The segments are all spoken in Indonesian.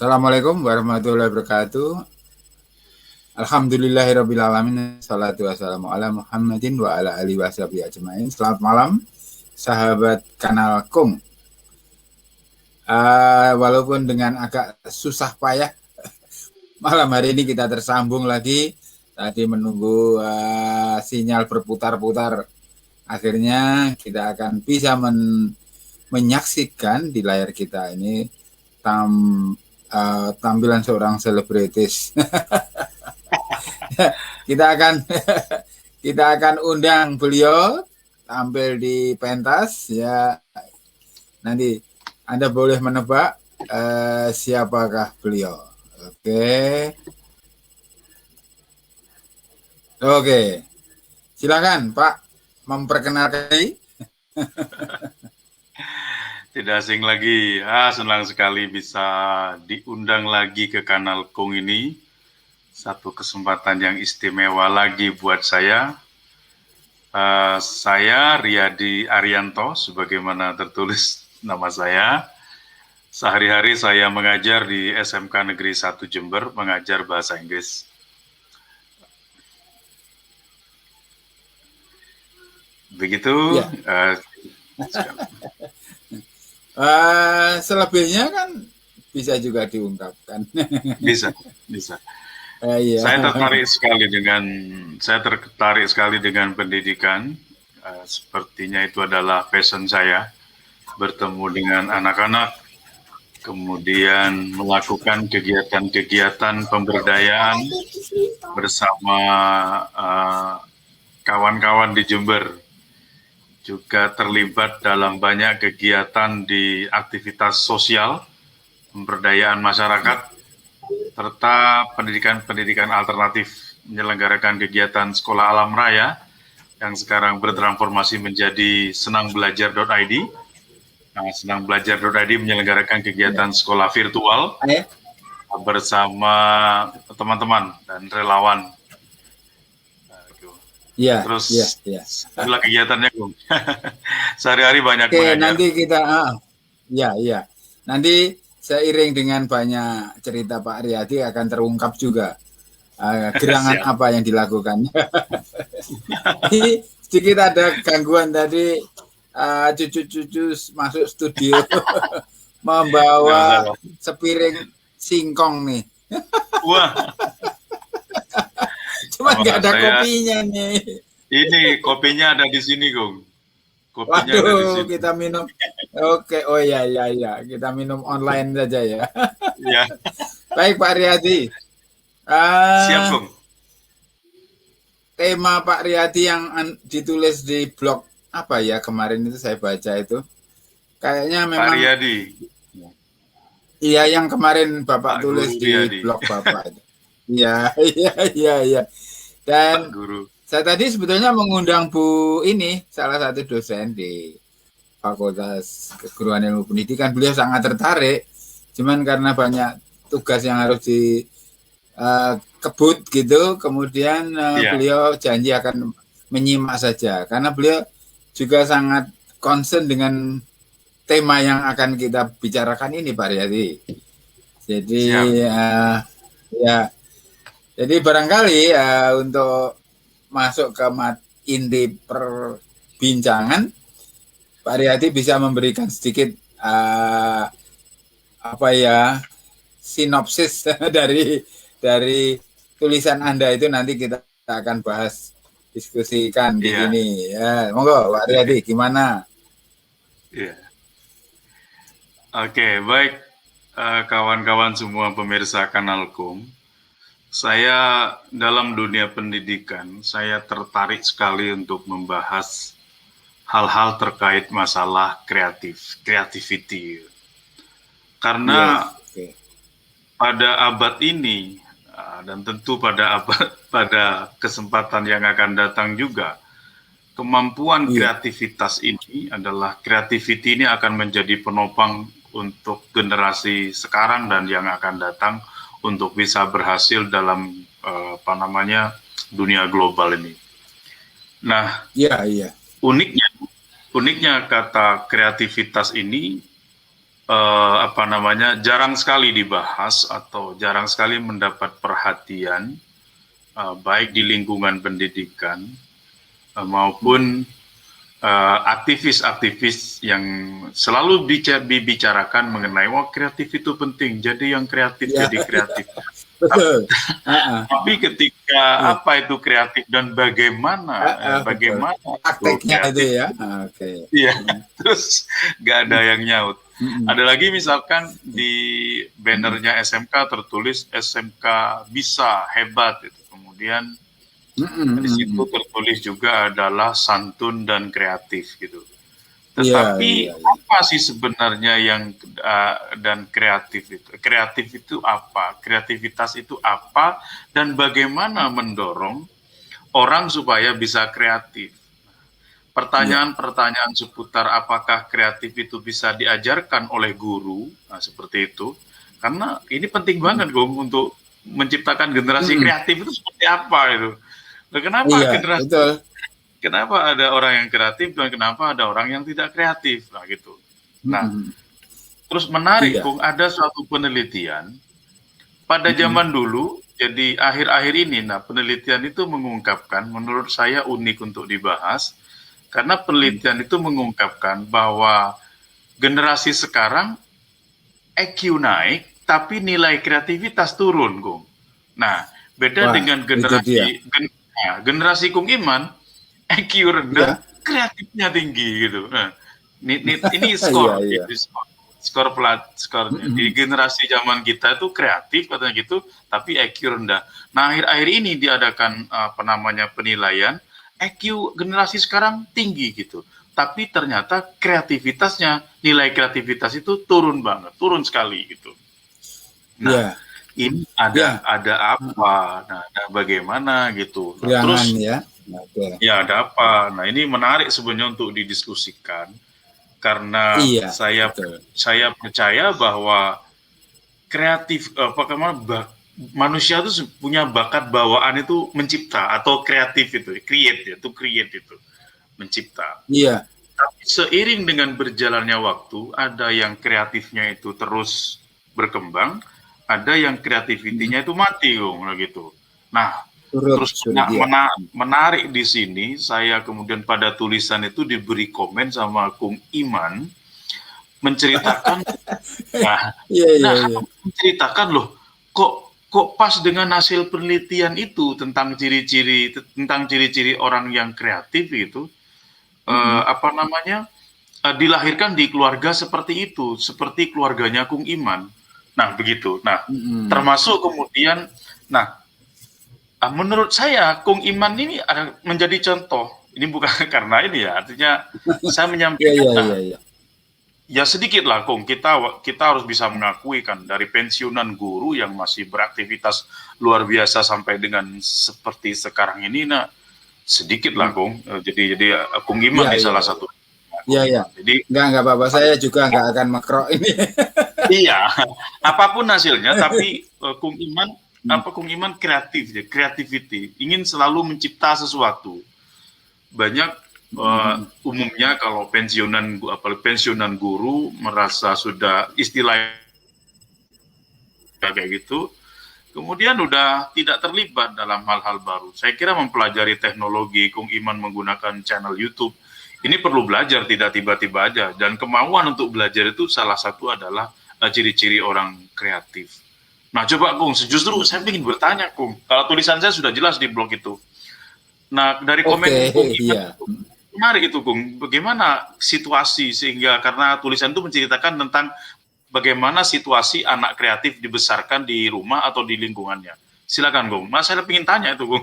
Assalamualaikum warahmatullahi wabarakatuh. Alhamdulillahirabbil alamin. Shalatu wassalamu ala Muhammadin wa ala alihi washabihi ajmain. Selamat malam sahabat Kanal Kung. Walaupun dengan agak susah payah malam hari ini kita tersambung lagi. Tadi menunggu sinyal berputar-putar. Akhirnya kita akan bisa menyaksikan di layar kita ini tampilan seorang selebritis. kita akan undang beliau tampil di pentas ya. Nanti Anda boleh menebak siapakah beliau. Oke. Silakan Pak memperkenalkan diri. Tidak asing lagi, senang sekali bisa diundang lagi ke Kanal Kung ini. Satu kesempatan yang istimewa lagi buat saya. Saya Riyadi Arianto, sebagaimana tertulis nama saya. Sehari-hari saya mengajar di SMK Negeri 1 Jember, mengajar bahasa Inggris. Begitu. Ya. Selebihnya kan bisa juga diungkapkan. Bisa. Iya. Saya tertarik sekali dengan pendidikan. Sepertinya itu adalah passion saya, bertemu dengan anak-anak, kemudian melakukan kegiatan-kegiatan pemberdayaan bersama kawan-kawan di Jember. Juga terlibat dalam banyak kegiatan di aktivitas sosial, pemberdayaan masyarakat, serta pendidikan alternatif, menyelenggarakan kegiatan sekolah alam raya yang sekarang bertransformasi menjadi senangbelajar.id. Senangbelajar.id menyelenggarakan kegiatan sekolah virtual bersama teman-teman dan relawan. Ya, terus ya. Itulah kegiatannya, Bung. Sehari-hari banyak mengajar. Nanti kita, nanti seiring dengan banyak cerita Pak Riyadi akan terungkap juga gerangan apa yang dilakukan. Sedikit ada gangguan tadi, cucu-cucu masuk studio membawa sepiring singkong nih. Wah. Cuma nggak ada kopinya nih. Ini kopinya ada di sini, Gong. Kopinya ada di sini. Kita minum. Oke, oh ya. Kita minum online saja ya. Ya. Baik Pak Riyadi. Siap, Gong. Tema Pak Riyadi yang ditulis di blog apa ya kemarin itu saya baca itu. Kayaknya memang. Pak Riyadi. Iya, yang kemarin Bapak tulis di blog Bapak itu. Iya. Dan saya tadi sebetulnya mengundang Bu ini, salah satu dosen di Fakultas Keguruan Ilmu Pendidikan. Beliau sangat tertarik, cuman karena banyak tugas yang harus dikebut gitu, kemudian beliau janji akan menyimak saja. Karena beliau juga sangat concern dengan tema yang akan kita bicarakan ini, Pak Riyadi. Jadi, jadi barangkali untuk masuk ke inti perbincangan, Pak Riyadi bisa memberikan sedikit sinopsis dari tulisan Anda itu. Nanti kita akan bahas, diskusikan di sini. Ya, monggo Pak Riyadi, gimana? Oke, baik kawan-kawan semua pemirsa Kanal Kung. Saya dalam dunia pendidikan, saya tertarik sekali untuk membahas hal-hal terkait masalah creativity. Karena pada abad ini, dan tentu pada kesempatan yang akan datang juga, kemampuan kreativitas ini creativity ini akan menjadi penopang untuk generasi sekarang dan yang akan datang untuk bisa berhasil dalam dunia global ini. Nah, uniknya kata kreativitas ini jarang sekali dibahas atau jarang sekali mendapat perhatian, baik di lingkungan pendidikan maupun aktivis-aktivis yang selalu dibicarakan mengenai kreatif itu penting, jadi yang kreatif jadi kreatif. Tapi ketika apa itu kreatif dan bagaimana prakteknya itu ya, iya, terus nggak ada yang nyaut. Ada lagi misalkan di bannernya SMK tertulis SMK bisa hebat, itu kemudian di situ tertulis juga adalah santun dan kreatif gitu. Tetapi apa sih sebenarnya yang dan kreatif itu? Kreatif itu apa? Kreativitas itu apa? Dan bagaimana mendorong orang supaya bisa kreatif? Pertanyaan-pertanyaan seputar apakah kreatif itu bisa diajarkan oleh guru, seperti itu. Karena ini penting banget, Gong, untuk menciptakan generasi kreatif itu seperti apa itu. Nah, kenapa ada orang yang kreatif dan kenapa ada orang yang tidak kreatif, nah gitu. Nah, terus menarik, Bung, ada suatu penelitian pada zaman dulu, jadi akhir-akhir ini, penelitian itu mengungkapkan, menurut saya unik untuk dibahas, karena penelitian itu mengungkapkan bahwa generasi sekarang EQ naik, tapi nilai kreativitas turun, Bung. Nah, beda dengan generasi Kung Iman, EQ rendah, kreatifnya tinggi gitu. Nah, ini skor, skornya. Di generasi zaman kita itu kreatif katanya gitu, tapi EQ rendah. Nah, akhir-akhir ini diadakan penilaian, EQ generasi sekarang tinggi gitu, tapi ternyata kreativitasnya, nilai kreativitas itu turun banget, turun sekali gitu. Nah, ini ada apa? Nah, bagaimana gitu. Nah, terus ada apa? Nah, ini menarik sebenarnya untuk didiskusikan karena saya percaya bahwa kreatif manusia itu punya bakat bawaan itu mencipta atau kreatif itu, create itu mencipta. Iya. Tapi seiring dengan berjalannya waktu, ada yang kreatifnya itu terus berkembang, ada yang kreativitinya itu mati, gitu. Nah, menarik di sini, saya kemudian pada tulisan itu diberi komen sama Kung Iman, menceritakan, menceritakan loh, kok pas dengan hasil penelitian itu tentang ciri-ciri orang yang kreatif itu, dilahirkan di keluarga seperti itu, seperti keluarganya Kung Iman. Nah, begitu. Nah, termasuk kemudian, menurut saya Kung Iman ini menjadi contoh. Ini bukan karena ini ya, artinya saya menyampaikan. Ya sedikit lah, Kung. Kita harus bisa mengakui kan, dari pensiunan guru yang masih beraktivitas luar biasa sampai dengan seperti sekarang ini, sedikit lah, Kung. Jadi Kung Iman salah satu. Jadi nggak apa-apa, saya juga nggak akan makrok ini. Iya, apapun hasilnya, tapi Kung Iman kreatif, creativity, ingin selalu mencipta sesuatu. Banyak umumnya kalau pensiunan guru merasa sudah istilahnya kayak gitu, kemudian udah tidak terlibat dalam hal-hal baru. Saya kira mempelajari teknologi, Kung Iman menggunakan channel YouTube, ini perlu belajar, tidak tiba-tiba aja. Dan kemauan untuk belajar itu salah satu adalah ciri-ciri orang kreatif. Nah, coba Kung, justru saya ingin bertanya, Kung. Kalau tulisan saya sudah jelas di blog itu. Nah, dari komen Kung Iman, menarik itu, Kung. Bagaimana situasi sehingga, karena tulisan itu menceritakan tentang bagaimana situasi anak kreatif dibesarkan di rumah atau di lingkungannya. Silakan, Kung. Mas, saya ingin tanya itu, Kung.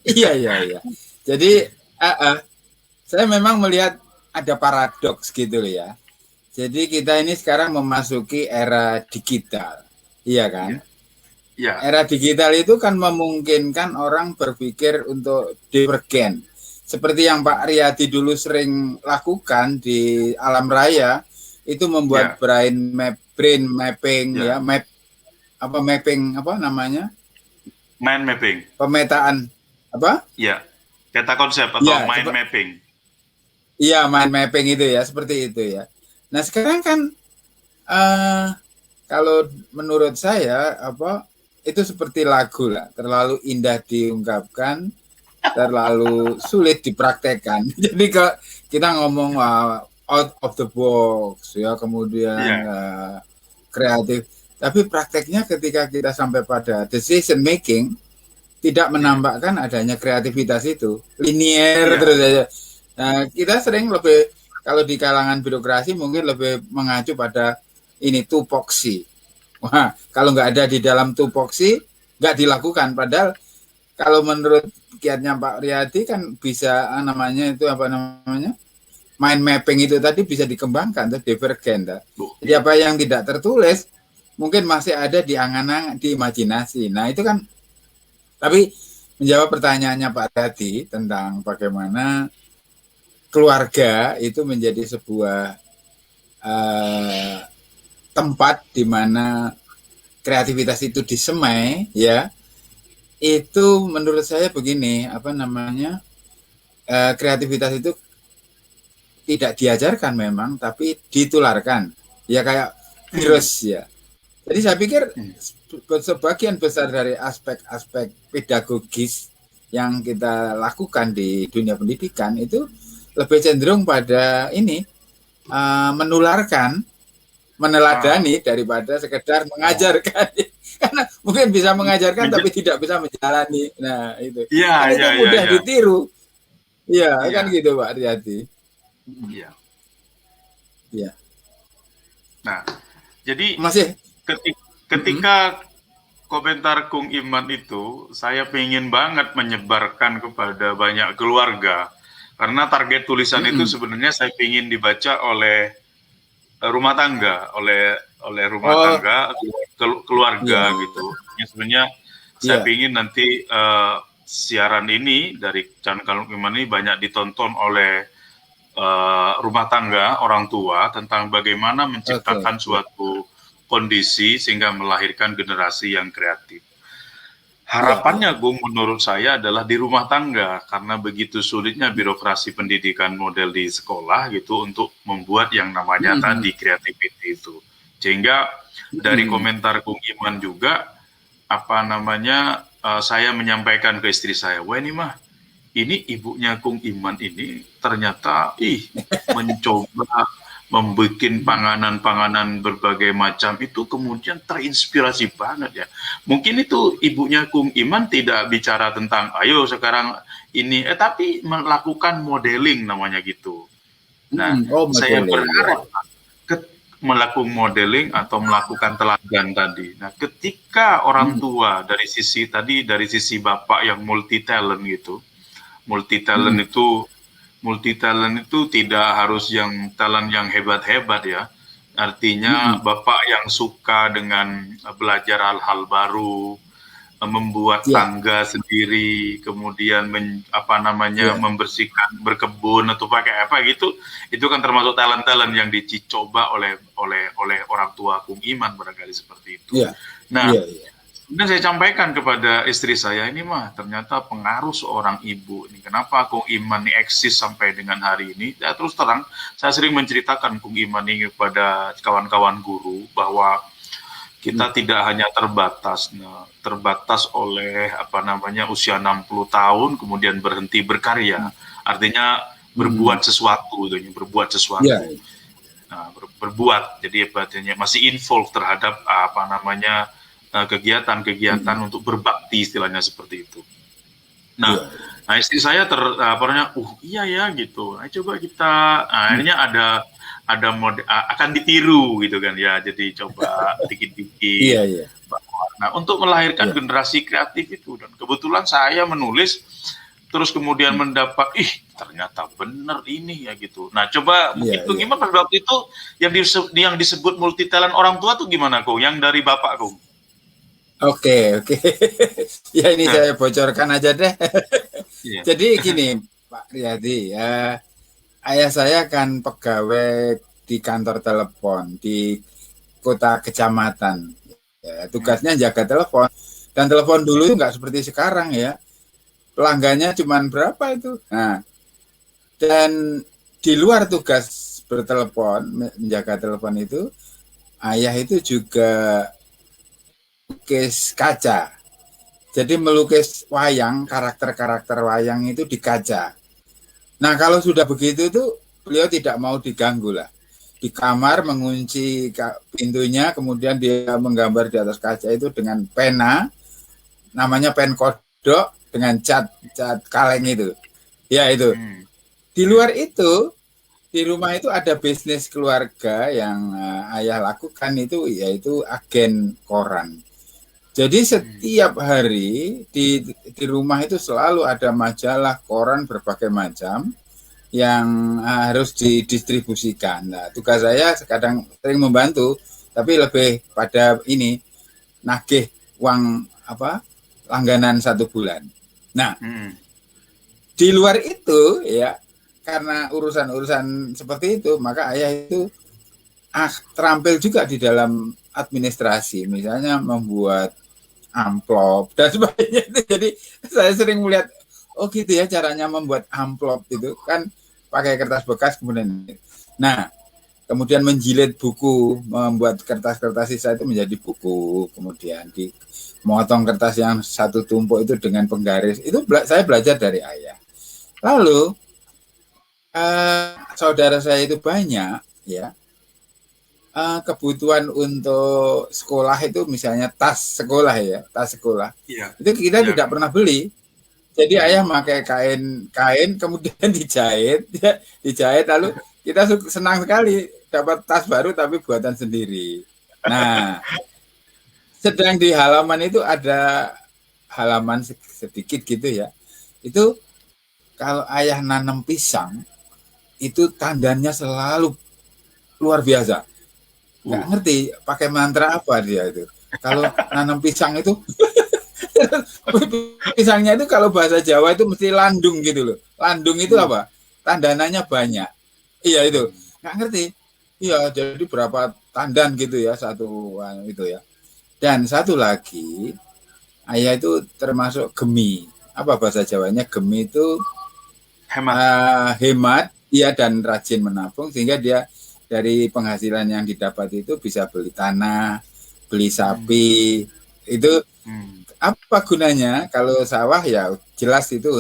Iya. Jadi saya memang melihat ada paradoks gitu ya. Jadi kita ini sekarang memasuki era digital, iya kan? Ya. Era digital itu kan memungkinkan orang berpikir untuk divergen. Seperti yang Pak Riyadi dulu sering lakukan di alam raya, itu membuat brain mapping, Mind mapping. Pemetaan apa? Ya. Data konsep atau mind mapping. Iya, mind mapping itu ya, seperti itu ya. Nah sekarang kan kalau menurut saya itu seperti lagu lah, terlalu indah diungkapkan, terlalu sulit dipraktekkan. Jadi kalau kita ngomong out of the box ya, kemudian kreatif, tapi prakteknya ketika kita sampai pada decision making tidak menambahkan adanya kreativitas itu, linear terus aja. Nah, kita sering lebih kalau di kalangan birokrasi mungkin lebih mengacu pada ini tupoksi. Wah, kalau nggak ada di dalam tupoksi nggak dilakukan. Padahal kalau menurut kiatnya Pak Riyadi kan bisa mind mapping itu tadi bisa dikembangkan, divergen. Jadi apa yang tidak tertulis mungkin masih ada di angan-angan, di imajinasi. Nah itu kan, tapi menjawab pertanyaannya Pak Riyadi tentang bagaimana keluarga itu menjadi sebuah tempat di mana kreativitas itu disemai, ya, itu menurut saya begini, kreativitas itu tidak diajarkan memang, tapi ditularkan, ya kayak virus ya. Jadi saya pikir sebagian besar dari aspek-aspek pedagogis yang kita lakukan di dunia pendidikan itu lebih cenderung pada ini menularkan, meneladani daripada sekedar mengajarkan. Karena mungkin bisa mengajarkan tapi tidak bisa menjalani. Nah itu, itu mudah ditiru. Iya kan gitu Pak Riyadi. Iya. Iya. Nah, jadi masih ketika komentar Kung Iman itu, saya pengen banget menyebarkan kepada banyak keluarga. Karena target tulisan itu sebenarnya saya ingin dibaca oleh rumah tangga, oleh rumah tangga, keluarga gitu. Ya, sebenarnya saya ingin nanti siaran ini dari channel Kung Iman ini banyak ditonton oleh rumah tangga, orang tua, tentang bagaimana menciptakan suatu kondisi sehingga melahirkan generasi yang kreatif. Harapannya, Gung, menurut saya adalah di rumah tangga, karena begitu sulitnya birokrasi pendidikan model di sekolah gitu untuk membuat yang namanya tadi creativity itu. Sehingga dari komentar Kung Iman juga, saya menyampaikan ke istri saya, wah ini mah, ini ibunya Kung Iman ini ternyata mencoba membuat panganan-panganan berbagai macam itu kemudian terinspirasi banget ya. Mungkin itu ibunya Kung Iman tidak bicara tentang ayo sekarang ini, tapi melakukan modeling namanya gitu. Nah, saya berharap melakukan modeling atau melakukan teladan tadi. Nah, ketika orang tua dari sisi bapak yang multi talent gitu, multi talent itu tidak harus yang talent yang hebat-hebat ya. Artinya bapak yang suka dengan belajar hal-hal baru, membuat tangga sendiri, kemudian membersihkan, berkebun atau pakai apa gitu, itu kan termasuk talent-talent yang dicoba oleh orang tua Kung Iman barangkali seperti itu. Dan saya sampaikan kepada istri saya, ini mah ternyata pengaruh seorang ibu. Ini kenapa Kung Iman ini eksis sampai dengan hari ini. Ya, terus terang, saya sering menceritakan Kung Iman ini kepada kawan-kawan guru bahwa kita tidak hanya terbatas oleh usia 60 tahun kemudian berhenti berkarya. Artinya berbuat sesuatu, Nah, berbuat. Jadi artinya masih involved terhadap kegiatan-kegiatan untuk berbakti, istilahnya seperti itu. Nah, istri saya iya ya gitu. Nah, coba kita, akhirnya ada mode akan ditiru gitu kan ya. Jadi coba dikit-dikit. Nah, untuk melahirkan generasi kreatif itu, dan kebetulan saya menulis, terus kemudian mendapat, ternyata benar ini ya gitu. Nah, coba mungkin gimana pada waktu itu yang disebut multi talent orang tua tuh gimana Kung? Yang dari bapak Kung? Oke. Ya ini saya bocorkan aja deh. Jadi gini Pak Riyadi, ayah saya kan pegawai di kantor telepon di kota kecamatan. Ya, tugasnya jaga telepon. Dan telepon dulu nggak seperti sekarang ya. Pelanggannya cuma berapa itu. Nah, dan di luar tugas bertelepon, menjaga telepon itu, ayah itu juga lukis kaca. Jadi melukis wayang, karakter-karakter wayang itu di kaca. Nah kalau sudah begitu tuh beliau tidak mau diganggu lah. Di kamar mengunci pintunya, kemudian dia menggambar di atas kaca itu dengan pena, namanya pen kodok dengan cat kaleng itu. Ya itu. Di luar itu, di rumah itu ada bisnis keluarga yang ayah lakukan itu yaitu agen koran. Jadi setiap hari di rumah itu selalu ada majalah, koran berbagai macam yang harus didistribusikan. Nah, tugas saya kadang sering membantu, tapi lebih pada ini nagih uang langganan 1 bulan. Nah, di luar itu ya karena urusan-urusan seperti itu, maka ayah itu terampil juga di dalam administrasi, misalnya membuat amplop dan sebagainya. Jadi saya sering melihat, oh gitu ya caranya membuat amplop itu kan pakai kertas bekas kemudian. Nah, kemudian menjilid buku, membuat kertas-kertas sisa itu menjadi buku, kemudian memotong kertas yang satu tumpuk itu dengan penggaris. Itu saya belajar dari ayah. Lalu saudara saya itu banyak ya. Kebutuhan untuk sekolah itu misalnya tas sekolah ya, tas sekolah. Iya. Itu kita tidak pernah beli. Jadi ayah pakai kain kemudian dijahit lalu kita senang sekali dapat tas baru tapi buatan sendiri. Nah, sedang di halaman itu ada halaman sedikit gitu ya. Itu kalau ayah nanam pisang itu tandannya selalu luar biasa. Nggak ngerti pakai mantra apa dia itu. Kalau nanam pisang itu pisangnya itu kalau bahasa Jawa itu mesti landung gitu loh. Landung itu apa? Tandanannya banyak. Iya itu. Nggak ngerti. Iya, jadi berapa tandan gitu ya satu itu ya. Dan satu lagi, ayah itu termasuk gemi. Apa bahasa Jawanya? Gemi itu hemat, iya dan rajin menabung sehingga dia dari penghasilan yang didapat itu bisa beli tanah, beli sapi. Itu apa gunanya? Kalau sawah ya jelas itu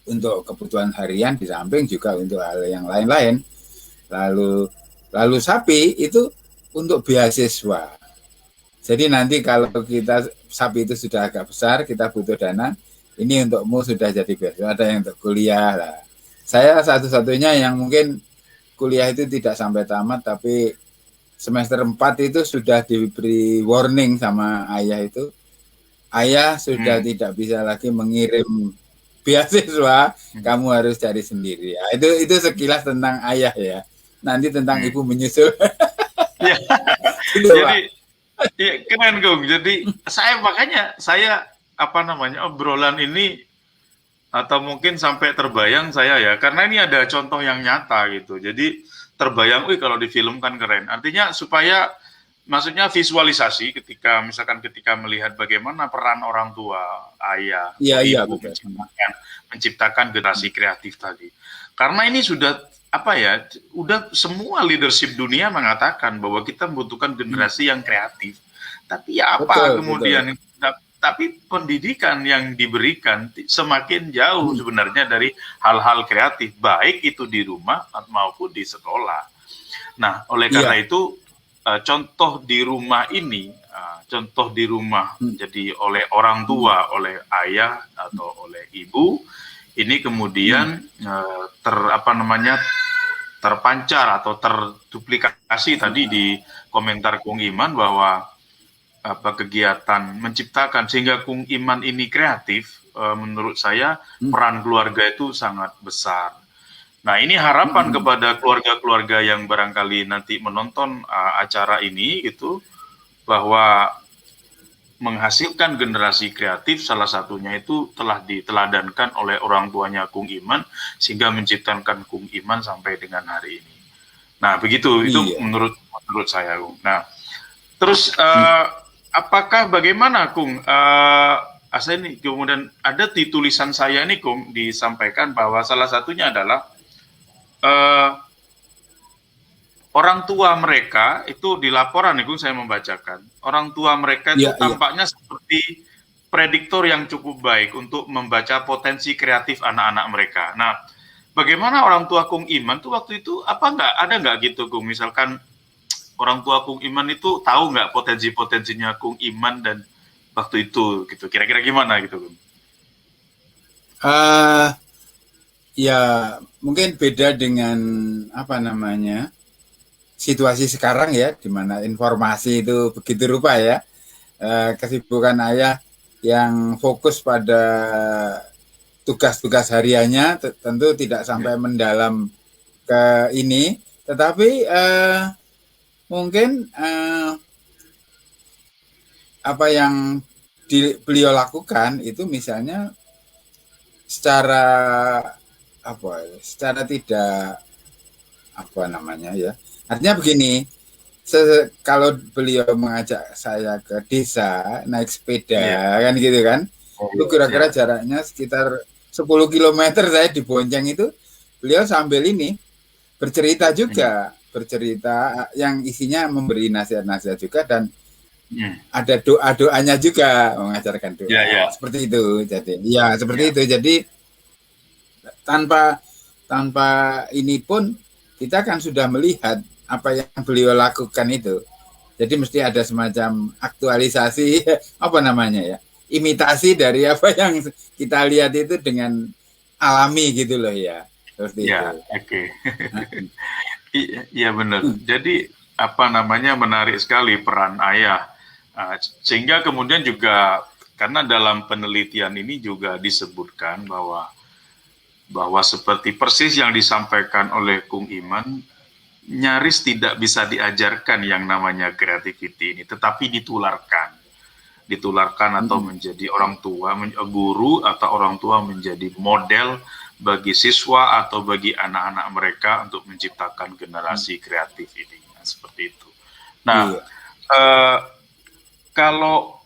untuk kebutuhan harian di samping juga untuk hal yang lain-lain. Lalu sapi itu untuk beasiswa. Jadi nanti kalau kita sapi itu sudah agak besar, kita butuh dana, ini untukmu sudah jadi beasiswa, ada yang untuk kuliah lah. Saya satu-satunya yang mungkin kuliah itu tidak sampai tamat, tapi semester 4 itu sudah diberi warning sama ayah itu. Ayah sudah tidak bisa lagi mengirim beasiswa, kamu harus cari sendiri. Ya, itu sekilas tentang ayah ya. Nanti tentang ibu menyusul. Ya. Jadi ya, keren Gung. Jadi makanya saya obrolan ini atau mungkin sampai terbayang saya ya, karena ini ada contoh yang nyata gitu. Jadi terbayang, kalau difilmkan keren. Artinya supaya, maksudnya visualisasi ketika melihat bagaimana peran orang tua, ayah, ibu menciptakan generasi kreatif tadi. Karena ini sudah udah semua leadership dunia mengatakan bahwa kita membutuhkan generasi yang kreatif. Tapi ya apa kemudian? Tapi pendidikan yang diberikan semakin jauh sebenarnya dari hal-hal kreatif, baik itu di rumah maupun di sekolah. Nah, oleh karena itu, contoh di rumah ini, jadi oleh orang tua, oleh ayah atau oleh ibu, ini kemudian terpancar atau terduplikasi tadi di komentar Kung Iman bahwa kegiatan menciptakan sehingga Kung Iman ini kreatif, menurut saya peran keluarga itu sangat besar. Nah, ini harapan kepada keluarga-keluarga yang barangkali nanti menonton acara ini gitu, bahwa menghasilkan generasi kreatif salah satunya itu telah diteladankan oleh orang tuanya Kung Iman sehingga menciptakan Kung Iman sampai dengan hari ini. Nah, begitu itu menurut saya, Kung. Nah, terus apakah bagaimana, Kung? Ini kemudian ada di tulisan saya nih, Kung, disampaikan bahwa salah satunya adalah eh, orang tua mereka itu di laporan itu saya membacakan, orang tua mereka itu tampaknya seperti prediktor yang cukup baik untuk membaca potensi kreatif anak-anak mereka. Nah, bagaimana orang tua Kung Iman tuh waktu itu ada nggak gitu Kung? Misalkan orang tua Kung Iman itu tahu nggak potensinya Kung Iman dan waktu itu gitu, kira-kira gimana gitu Kung? Ya mungkin beda dengan situasi sekarang ya, di mana informasi itu begitu rupa ya. Kesibukan ayah yang fokus pada tugas-tugas hariannya tentu tidak sampai mendalam ke ini, tetapi mungkin apa yang beliau lakukan itu misalnya secara tidak artinya begini, kalau beliau mengajak saya ke desa naik sepeda kan gitu kan, itu kira-kira jaraknya sekitar 10 km saya dibonceng itu, beliau sambil ini bercerita juga, bercerita yang isinya memberi nasihat-nasihat juga, dan ada doa-doanya juga, mengajarkan doa seperti itu. Jadi seperti itu. Jadi tanpa ini pun kita kan sudah melihat apa yang beliau lakukan itu. Jadi mesti ada semacam aktualisasi imitasi dari apa yang kita lihat itu dengan alami gitu loh ya. Seperti itu. Oke. Iya benar. Jadi menarik sekali peran ayah. Sehingga kemudian juga karena dalam penelitian ini juga disebutkan bahwa seperti persis yang disampaikan oleh Kung Iman, nyaris tidak bisa diajarkan yang namanya creativity ini, tetapi ditularkan atau menjadi orang tua, guru atau orang tua menjadi model bagi siswa atau bagi anak-anak mereka untuk menciptakan generasi kreatif ini. Seperti itu. Nah, kalau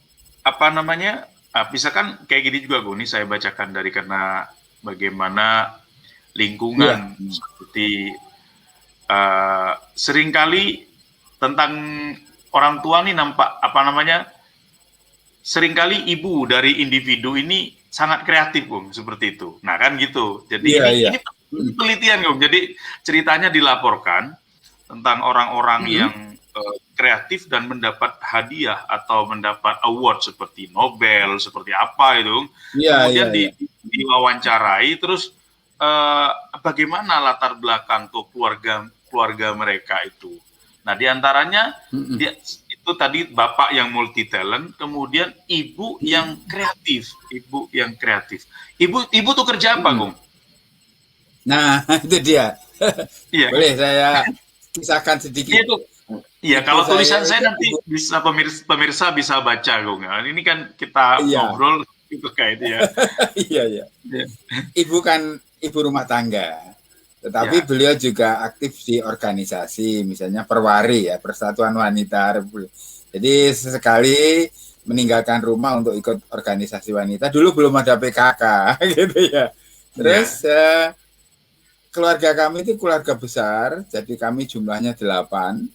misalkan kayak gini juga Bu, ini saya bacakan karena bagaimana lingkungan seperti seringkali tentang orang tua nih nampak seringkali ibu dari individu ini sangat kreatif Bung, seperti itu. Nah kan gitu. Jadi ini penelitian Bung. Jadi ceritanya dilaporkan tentang orang-orang yang kreatif dan mendapat hadiah atau mendapat award seperti Nobel, seperti apa itu. Kemudian diwawancarai, terus bagaimana latar belakang tuh keluarga mereka itu. Nah diantaranya itu tadi bapak yang multi talent, kemudian ibu yang kreatif, Ibu tuh kerja apa, Gung? Nah itu dia. Boleh saya kisahkan sedikit. Iya, kalau tulisan saya nanti bisa pemirsa bisa baca, Gung. Ini kan kita ngobrol itu kayak itu ya. Iya. Ibu kan ibu rumah tangga. Tetapi beliau juga aktif di organisasi, misalnya Perwari ya, Persatuan Wanita Republik. Jadi sesekali meninggalkan rumah untuk ikut organisasi wanita. Dulu belum ada PKK gitu ya. Terus keluarga kami itu keluarga besar, jadi kami jumlahnya 8.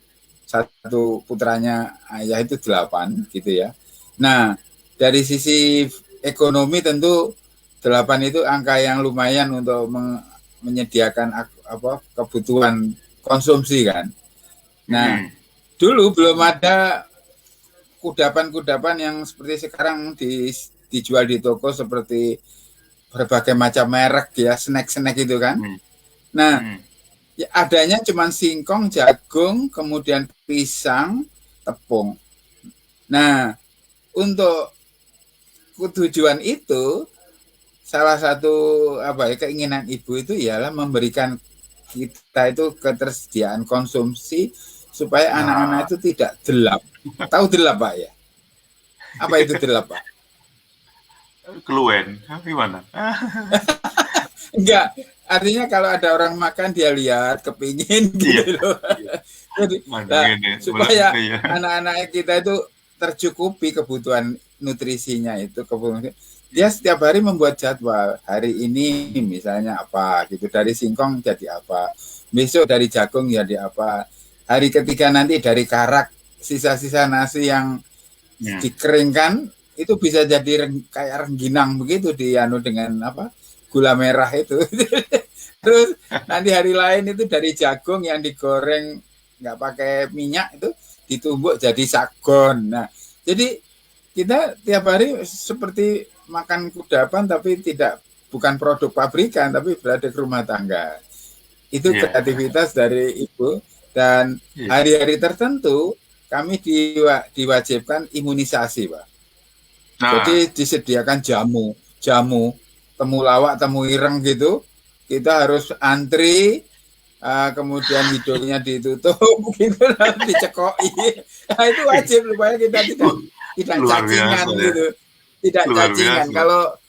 Satu putranya ayah itu 8 gitu ya. Nah, dari sisi ekonomi tentu 8 itu angka yang lumayan untuk menyediakan kebutuhan konsumsi kan. Nah, dulu belum ada kudapan-kudapan yang seperti sekarang dijual di toko seperti berbagai macam merek ya, snack-snack itu kan. Nah, ya adanya cuma singkong, jagung, kemudian pisang, tepung. Nah, untuk tujuan itu salah satu keinginan ibu itu ialah memberikan kita itu ketersediaan konsumsi supaya anak-anak itu tidak delap. Tahu delap Pak ya? Apa itu delap Pak? Keluen, gimana? Enggak, artinya kalau ada orang makan dia lihat kepingin gitu loh. Jadi, supaya anak-anak kita itu tercukupi kebutuhan nutrisinya itu, dia setiap hari membuat jadwal. Hari ini misalnya apa gitu, dari singkong jadi apa, besok dari jagung jadi apa, hari ketiga nanti dari karak, sisa-sisa nasi yang dikeringkan itu bisa jadi kayak rengginang begitu dengan apa, gula merah itu. Terus nanti hari lain itu dari jagung yang digoreng nggak pakai minyak itu ditumbuk jadi sagon. Nah, jadi kita tiap hari seperti makan kudapan tapi bukan produk pabrikan tapi produk rumah tangga. Itu kreativitas dari ibu. Dan hari-hari tertentu kami diwajibkan imunisasi, Pak. Jadi disediakan jamu, temulawak, temu ireng gitu. Kita harus antri, kemudian hidungnya ditutup, gitu, dicekoi. Nah, itu wajib supaya kita tidak cacingan gitu, tidak cacingan. Kalau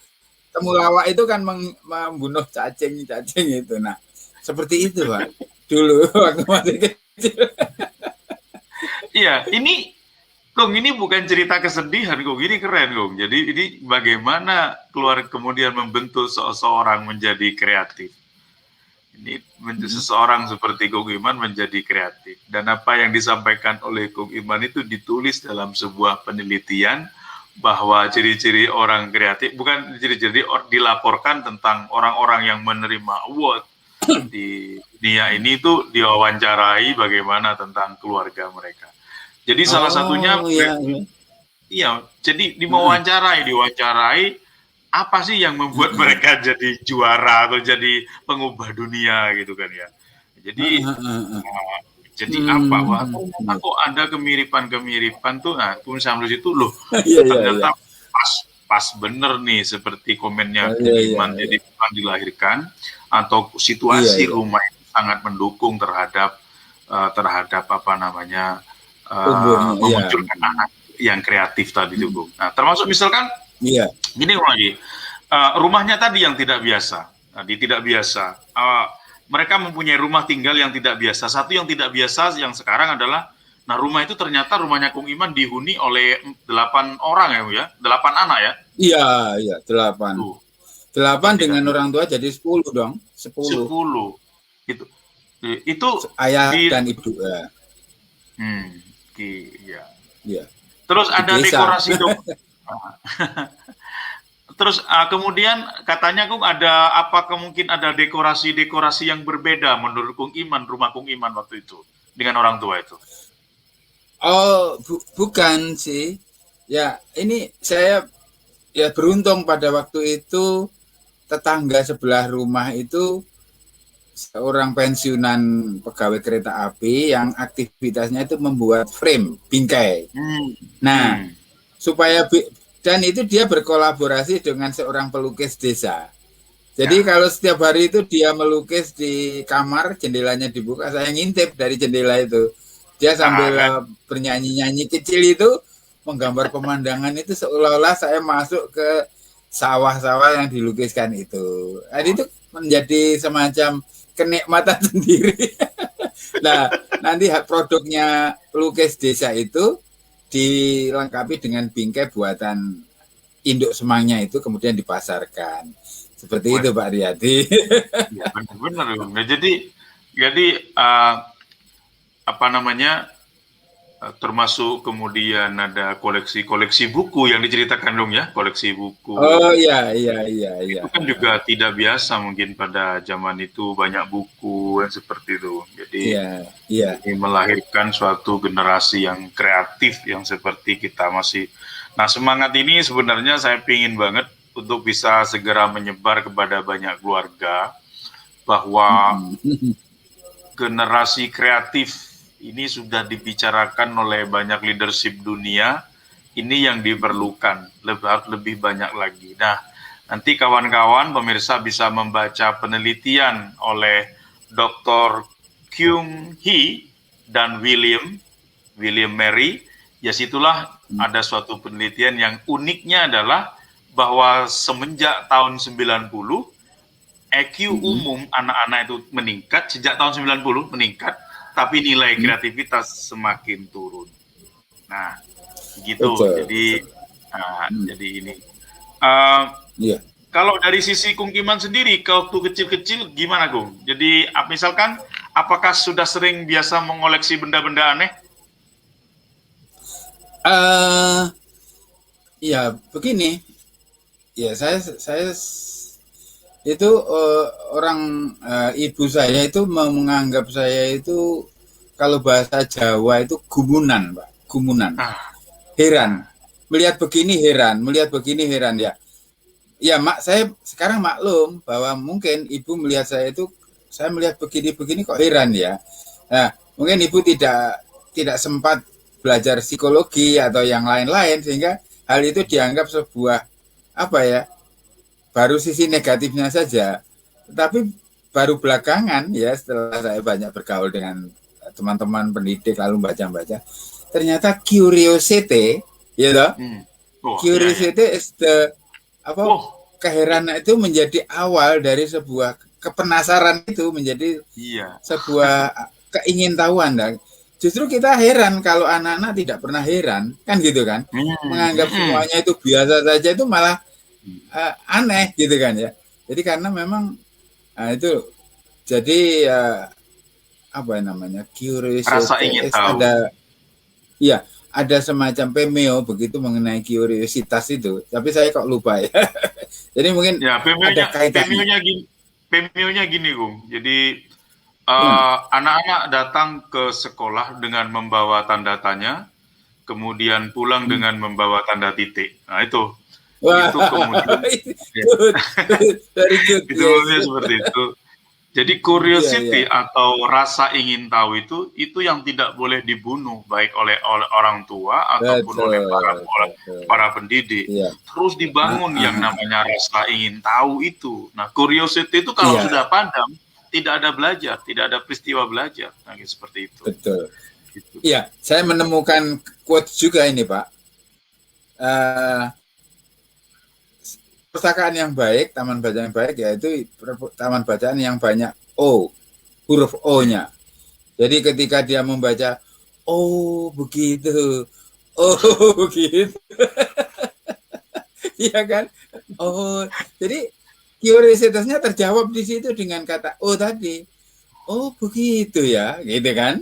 temulawak itu kan membunuh cacing itu. Nah, seperti itu, Pak. Dulu waktu masih kecil. Iya, ini bukan cerita kesedihan, Kong. Ini keren, Kong. Jadi ini bagaimana kemudian membentuk seseorang menjadi kreatif. Ini seseorang seperti Kong Iman menjadi kreatif. Dan apa yang disampaikan oleh Kong Iman itu ditulis dalam sebuah penelitian bahwa ciri-ciri orang kreatif, bukan ciri-ciri dilaporkan tentang orang-orang yang menerima award di dunia ini itu diwawancarai bagaimana tentang keluarga mereka. Jadi salah satunya iya, jadi diwawancarai apa sih yang membuat mereka jadi juara atau jadi pengubah dunia gitu kan ya. Jadi jadi apa? Wah, kok ada kemiripan tuh. Nah, Tun Samlus itu loh ternyata pas bener nih seperti komennya Iman. Jadi Iman dilahirkan atau situasi rumah itu sangat mendukung terhadap apa namanya memunculkan anak yang kreatif tadi itu, Bung. Nah, termasuk misalkan gini lagi, rumahnya tadi yang tidak biasa, mereka mempunyai rumah tinggal yang tidak biasa. Satu yang tidak biasa yang sekarang adalah, nah rumah itu ternyata rumahnya Kung Iman dihuni oleh 8 orang ya, 8 anak ya? Iya, 8. 8 dengan orang tua jadi 10 dong. 10. Itu ayah dan ibu ya. Iya. Terus ada dekorasi dong. Terus kemudian katanya Kung mungkin ada dekorasi yang berbeda menurut Kung Iman, rumah Kung Iman waktu itu dengan orang tua itu. Oh, bukan sih. Ya, ini saya beruntung pada waktu itu tetangga sebelah rumah itu seorang pensiunan pegawai kereta api yang aktivitasnya itu membuat frame bingkai. Nah, supaya dan itu dia berkolaborasi dengan seorang pelukis desa. Jadi kalau setiap hari itu dia melukis di kamar, jendelanya dibuka, saya ngintip dari jendela itu. Dia sambil bernyanyi-nyanyi kecil itu menggambar pemandangan itu seolah-olah saya masuk ke sawah-sawah yang dilukiskan itu. Jadi itu menjadi semacam kenikmatan sendiri. Nah, nanti produknya pelukis desa itu dilengkapi dengan bingkai buatan induk semangnya itu kemudian dipasarkan. Seperti itu Pak Riyadi. Ya, benar. Nah, jadi apa namanya? Termasuk kemudian ada koleksi buku yang diceritakan dong ya, koleksi buku. Oh iya. Itu kan juga tidak biasa mungkin pada zaman itu, banyak buku yang seperti itu. Jadi ini melahirkan suatu generasi yang kreatif yang seperti kita masih. Nah, semangat ini sebenarnya saya pingin banget untuk bisa segera menyebar kepada banyak keluarga bahwa generasi kreatif ini sudah dibicarakan oleh banyak leadership dunia, ini yang diperlukan, lebih banyak lagi. Nah, nanti kawan-kawan pemirsa bisa membaca penelitian oleh Dr. Kyung Hee dan William Mary, ya situlah ada suatu penelitian yang uniknya adalah bahwa semenjak tahun 90, EQ umum anak-anak itu meningkat, sejak tahun 90 meningkat, tapi nilai kreativitas semakin turun. Nah, gitu. Betul. Jadi ini Iya. Kalau dari sisi Kung Iman sendiri, ke waktu kecil-kecil gimana, Kung? Jadi, misalkan, apakah sudah sering biasa mengoleksi benda-benda aneh? Ya, begini. Ya, saya itu ibu saya itu menganggap saya itu kalau bahasa Jawa itu gumunan, Pak. Gumunan. Heran. Melihat begini heran ya. Ya, saya sekarang maklum bahwa mungkin ibu melihat saya melihat begini-begini kok heran ya. Nah, mungkin ibu tidak sempat belajar psikologi atau yang lain-lain sehingga hal itu dianggap sebuah baru sisi negatifnya saja. Tapi baru belakangan ya setelah saya banyak bergaul dengan teman-teman pendidik lalu baca-baca, ternyata curiosity, ya toh? Curiosity is the keheranan itu menjadi awal dari sebuah kepenasaran itu menjadi sebuah keingintahuan. Justru kita heran kalau anak-anak tidak pernah heran, kan gitu kan? Menganggap semuanya itu biasa saja itu malah aneh gitu kan ya. Jadi karena memang itu jadi curiosity, rasa ingin tahu. Ada semacam pemeo begitu mengenai kuriositas itu, tapi saya kok lupa ya. Jadi mungkin ada kaitannya. Pemeonya gini, Kung. Jadi anak-anak datang ke sekolah dengan membawa tanda tanya, kemudian pulang dengan membawa tanda titik. Nah itu. Itu kemudian itu seperti itu. Jadi curiosity atau rasa ingin tahu itu yang tidak boleh dibunuh baik oleh orang tua ataupun oleh para pendidik. Terus dibangun yang namanya rasa ingin tahu itu. Nah, curiosity itu kalau sudah padam, tidak ada belajar, tidak ada peristiwa belajar. Nah, seperti itu. Betul. Iya, saya menemukan quote juga ini, Pak. Perpustakaan yang baik, taman bacaan yang baik, yaitu taman bacaan yang banyak huruf O-nya. Jadi ketika dia membaca, begitu, begitu, iya kan? Jadi curiositasnya terjawab di situ dengan kata tadi. Begitu ya, gitu kan?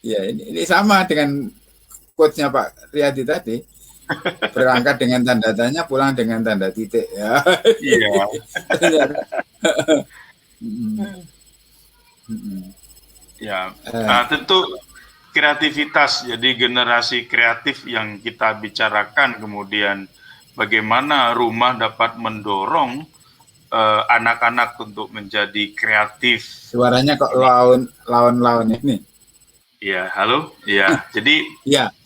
Ya, ini sama dengan quote-nya Pak Riyadi tadi. Berangkat dengan tanda tanya, pulang dengan tanda titik ya. Iya. Ya, tentu kreativitas. Jadi generasi kreatif yang kita bicarakan, kemudian bagaimana rumah dapat mendorong anak-anak untuk menjadi kreatif. Suaranya kok lawan ini. Ya, halo. Ya, jadi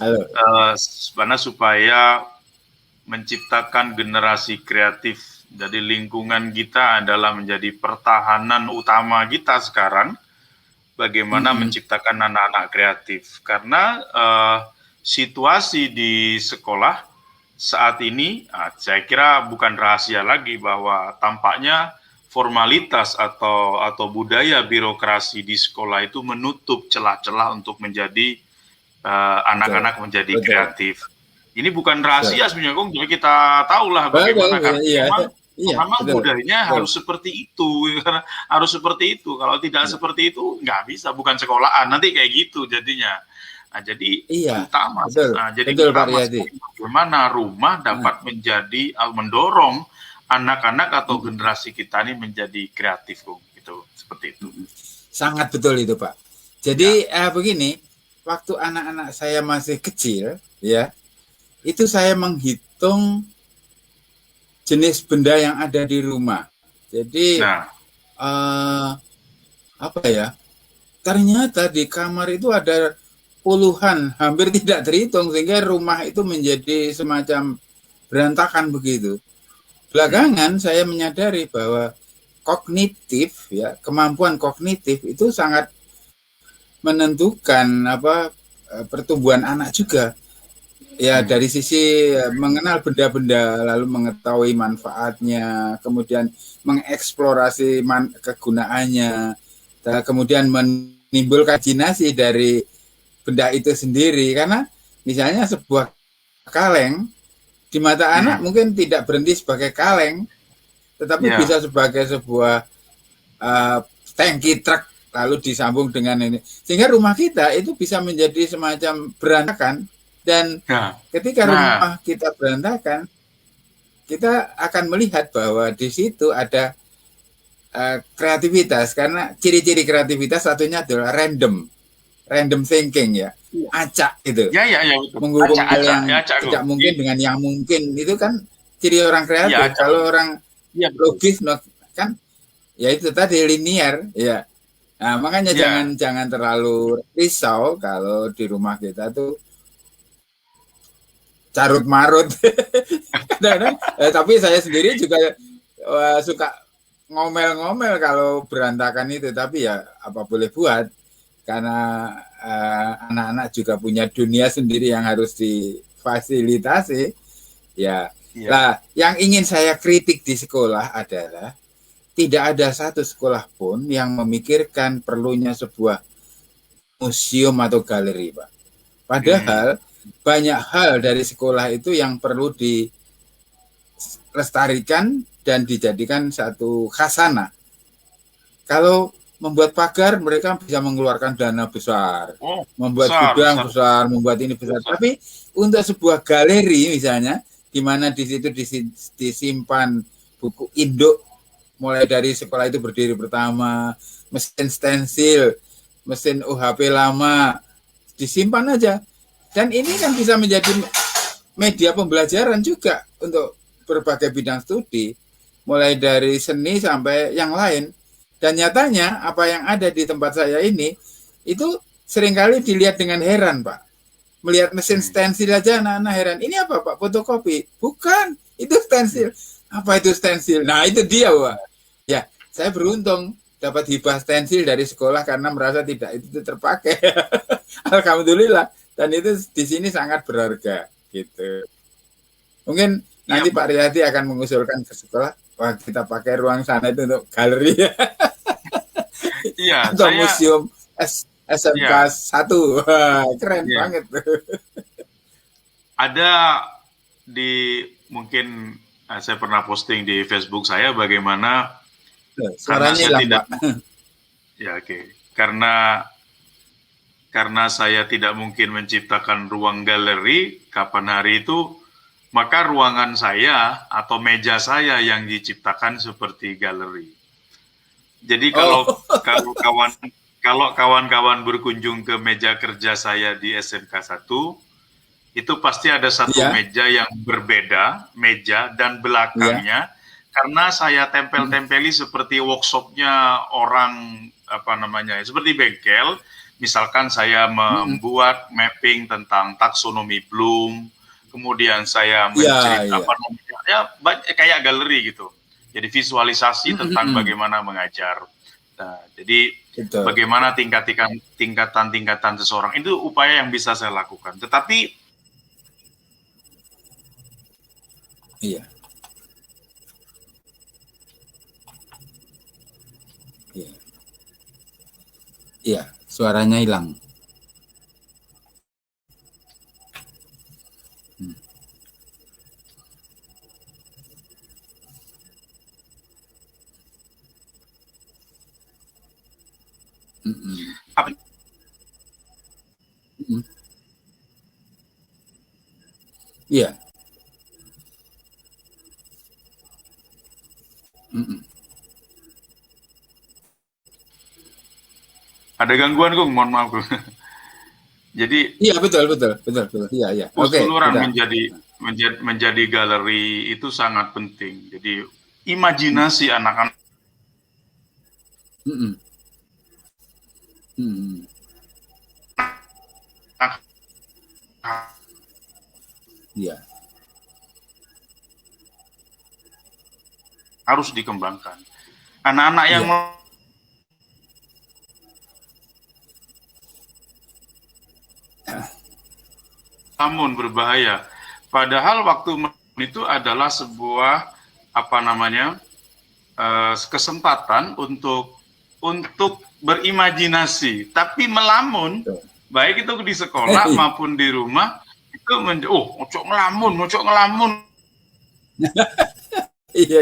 halo. Mana supaya menciptakan generasi kreatif. Jadi lingkungan kita adalah menjadi pertahanan utama kita sekarang. Bagaimana menciptakan anak-anak kreatif. Karena situasi di sekolah saat ini, saya kira bukan rahasia lagi bahwa tampaknya formalitas atau budaya birokrasi di sekolah itu menutup celah-celah untuk menjadi anak-anak menjadi kreatif. Ini bukan rahasia sebenarnya, Kung. Jadi kita tahulah bagaimana karena memang budayanya harus seperti itu, harus seperti itu. Kalau tidak seperti itu nggak bisa, bukan sekolahan nanti kayak gitu jadinya. Nah, jadi utama. Jadi bagaimana rumah dapat menjadi mendorong anak-anak atau generasi kita ini menjadi kreatif, Kung. Itu seperti itu. Sangat betul itu, Pak. Jadi begini, waktu anak-anak saya masih kecil, ya, itu saya menghitung jenis benda yang ada di rumah. Jadi ternyata di kamar itu ada puluhan, hampir tidak terhitung, sehingga rumah itu menjadi semacam berantakan begitu. Belakangan saya menyadari bahwa kognitif, kemampuan kognitif itu sangat menentukan pertumbuhan anak juga. Ya, dari sisi mengenal benda-benda, lalu mengetahui manfaatnya, kemudian mengeksplorasi kegunaannya, kemudian menimbulkan imajinasi dari benda itu sendiri. Karena misalnya sebuah kaleng Di mata anak mungkin tidak berhenti sebagai kaleng, tetapi bisa sebagai sebuah tangki truk lalu disambung dengan ini. Sehingga rumah kita itu bisa menjadi semacam berantakan, dan ketika rumah kita berantakan, kita akan melihat bahwa di situ ada kreativitas, karena ciri-ciri kreativitas satunya adalah random thinking ya. Acak itu. Menghubung hal yang tidak mungkin dengan yang mungkin, itu kan ciri orang kreatif. Kalau orang logis kan ya itu tadi linear ya. Nah, makanya jangan terlalu risau kalau di rumah kita tuh carut marut. Tapi saya sendiri juga suka ngomel-ngomel kalau berantakan itu, tapi ya apa boleh buat, karena anak-anak juga punya dunia sendiri yang harus difasilitasi ya. Nah, yang ingin saya kritik di sekolah adalah tidak ada satu sekolah pun yang memikirkan perlunya sebuah museum atau galeri, Pak. Padahal banyak hal dari sekolah itu yang perlu dilestarikan dan dijadikan satu khasana. Kalau membuat pagar, mereka bisa mengeluarkan dana besar, membuat gudang besar, membuat ini besar. Tapi untuk sebuah galeri misalnya, di mana di situ disimpan buku induk, mulai dari sekolah itu berdiri pertama, mesin stensil, mesin UHP lama, disimpan aja. Dan ini kan bisa menjadi media pembelajaran juga untuk berbagai bidang studi, mulai dari seni sampai yang lain. Dan nyatanya apa yang ada di tempat saya ini itu seringkali dilihat dengan heran, Pak. Melihat mesin stensil aja anak-anak heran. Ini apa, Pak? Fotokopi? Bukan, itu stensil. Apa itu stensil? Nah, itu dia, Pak. Ya, saya beruntung dapat hibah stensil dari sekolah karena merasa tidak itu terpakai. Alhamdulillah. Dan itu di sini sangat berharga gitu. Mungkin nanti Pak Riyadi akan mengusulkan ke sekolah, wah kita pakai ruang sana itu untuk galeri. Iya, atau museum SMK 1. Keren banget. Ada mungkin saya pernah posting di Facebook saya bagaimana karena saya tidak karena saya tidak mungkin menciptakan ruang galeri kapan hari itu, maka ruangan saya atau meja saya yang diciptakan seperti galeri. Jadi kalau kawan-kawan berkunjung ke meja kerja saya di SMK 1, itu pasti ada satu meja yang berbeda, meja dan belakangnya, karena saya tempel-tempeli seperti workshopnya orang, seperti bengkel. Misalkan saya membuat mapping tentang taksonomi Bloom, kemudian saya kayak galeri gitu. Jadi visualisasi tentang bagaimana mengajar. Nah, jadi bagaimana tingkatan-tingkatan seseorang, itu upaya yang bisa saya lakukan. Tetapi Iya, suaranya hilang. Iya. Ada gangguan, Gung, mohon maaf. Jadi iya betul. Iya. Keseluruhan menjadi galeri itu sangat penting. Jadi imajinasi anak-anak. Iya. Harus dikembangkan. Anak-anak yang namun berbahaya. Padahal waktu itu adalah sebuah kesempatan untuk berimajinasi, tapi melamun, baik itu di sekolah maupun di rumah, Ojo ngelamun. Iya.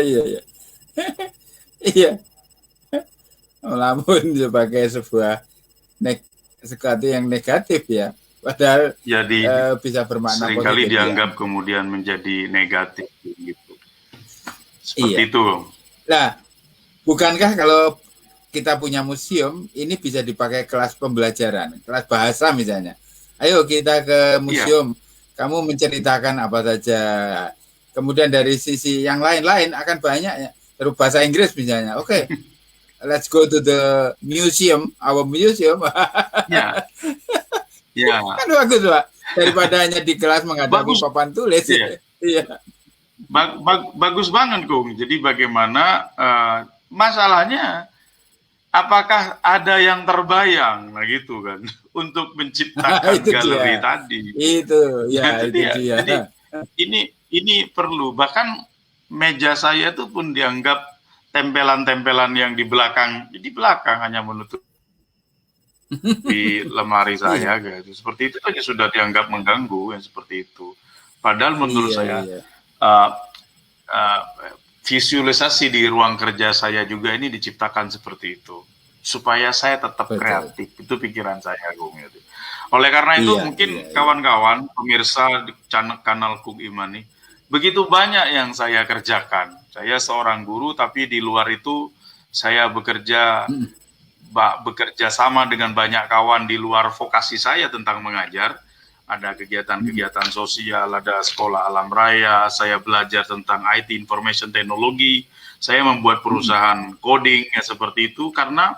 Iya. Ngelamun sebagai sebuah sesuatu yang negatif ya. Padahal jadi bisa bermakna seringkali positif. dianggap kemudian menjadi negatif gitu. Seperti itu. Nah, bukankah kalau kita punya museum, ini bisa dipakai kelas pembelajaran, kelas bahasa misalnya. Ayo kita ke museum, kamu menceritakan apa saja. Kemudian dari sisi yang lain-lain akan banyak ya. Terus bahasa Inggris misalnya. Oke, let's go to the museum, our museum. Ya. Kan bagus, Pak. Daripada hanya di kelas menghadapi papan tulis. Iya. Bagus banget, Kung. Jadi bagaimana masalahnya, apakah ada yang terbayang, nah gitu kan, untuk menciptakan galeri tadi? Itu dia. Jadi ini perlu. Bahkan meja saya itu pun dianggap tempelan-tempelan yang di belakang hanya menutup di lemari saya, gitu. Seperti itu aja sudah dianggap mengganggu, yang seperti itu. Padahal menurut saya visualisasi di ruang kerja saya juga ini diciptakan seperti itu, supaya saya tetap kreatif. Itu pikiran saya, Gung. Gitu. Oleh karena itu mungkin kawan-kawan pemirsa di kanal Kung Iman nih, begitu banyak yang saya kerjakan. Saya seorang guru, tapi di luar itu saya bekerja sama dengan banyak kawan di luar vokasi saya tentang mengajar. Ada kegiatan-kegiatan sosial, ada sekolah alam raya, saya belajar tentang IT, information technology, saya membuat perusahaan coding, ya seperti itu, karena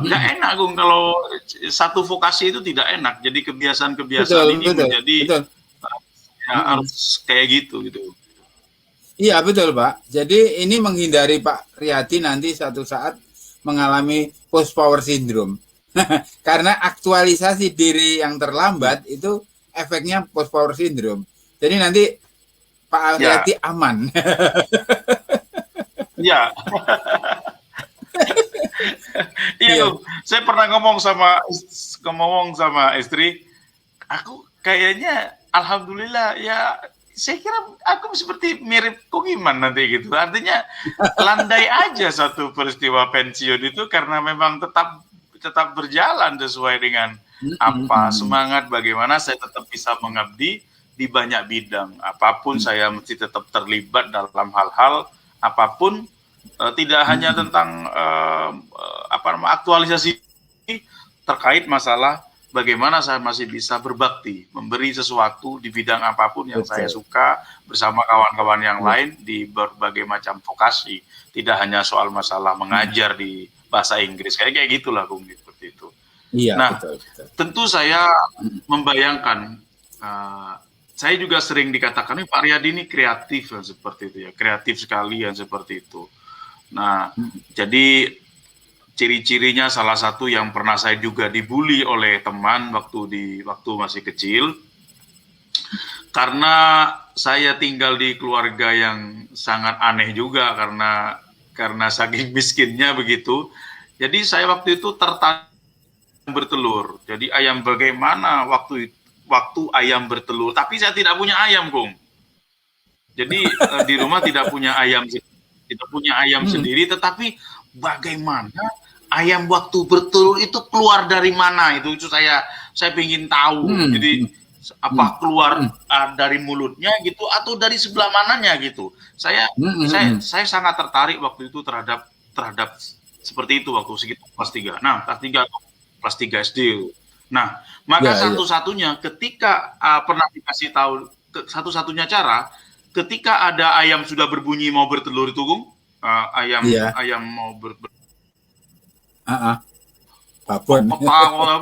nggak enak, Gung, kalau satu vokasi itu tidak enak. Jadi kebiasaan-kebiasaan ini menjadi harus kayak gitu. Iya, betul, Pak. Jadi ini menghindari Pak Riyadi nanti satu saat mengalami post power syndrome. Karena aktualisasi diri yang terlambat itu efeknya post power syndrome. Jadi nanti Pak Riyadi aman. Iya. Iya, saya pernah ngomong sama istri, aku kayaknya alhamdulillah ya, saya kira aku seperti mirip Kung Iman nanti gitu. Artinya landai aja satu peristiwa pensiun itu karena memang tetap berjalan sesuai dengan semangat bagaimana saya tetap bisa mengabdi di banyak bidang. Apapun saya mesti tetap terlibat dalam hal-hal apapun, tidak hanya tentang aktualisasi terkait masalah bagaimana saya masih bisa berbakti, memberi sesuatu di bidang apapun yang saya suka bersama kawan-kawan yang lain di berbagai macam vokasi. Tidak hanya soal masalah mengajar di bahasa Inggris, kayak gitulah, Bung, seperti itu. Iya, nah, betul. Tentu saya membayangkan, saya juga sering dikatakan, Pak Riyadi ini kreatif, yang seperti itu ya, kreatif sekali yang seperti itu. Nah, jadi ciri-cirinya salah satu yang pernah saya juga dibully oleh teman waktu masih kecil, karena saya tinggal di keluarga yang sangat aneh juga karena saking miskinnya begitu. Jadi saya waktu itu tertarik bertelur. Jadi ayam, bagaimana waktu ayam bertelur, tapi saya tidak punya ayam, Kung. Jadi di rumah tidak punya ayam sendiri, tetapi bagaimana ayam waktu bertelur itu keluar dari mana, itu saya ingin tahu. Jadi apa keluar dari mulutnya gitu atau dari sebelah mananya gitu. Saya sangat tertarik waktu itu terhadap seperti itu waktu segitu kelas 3. Nah, kelas 3 SD. Nah, maka satu-satunya ketika pernah dikasih tahu, satu-satunya cara ketika ada ayam sudah berbunyi mau bertelur itu, Gung, ayam mau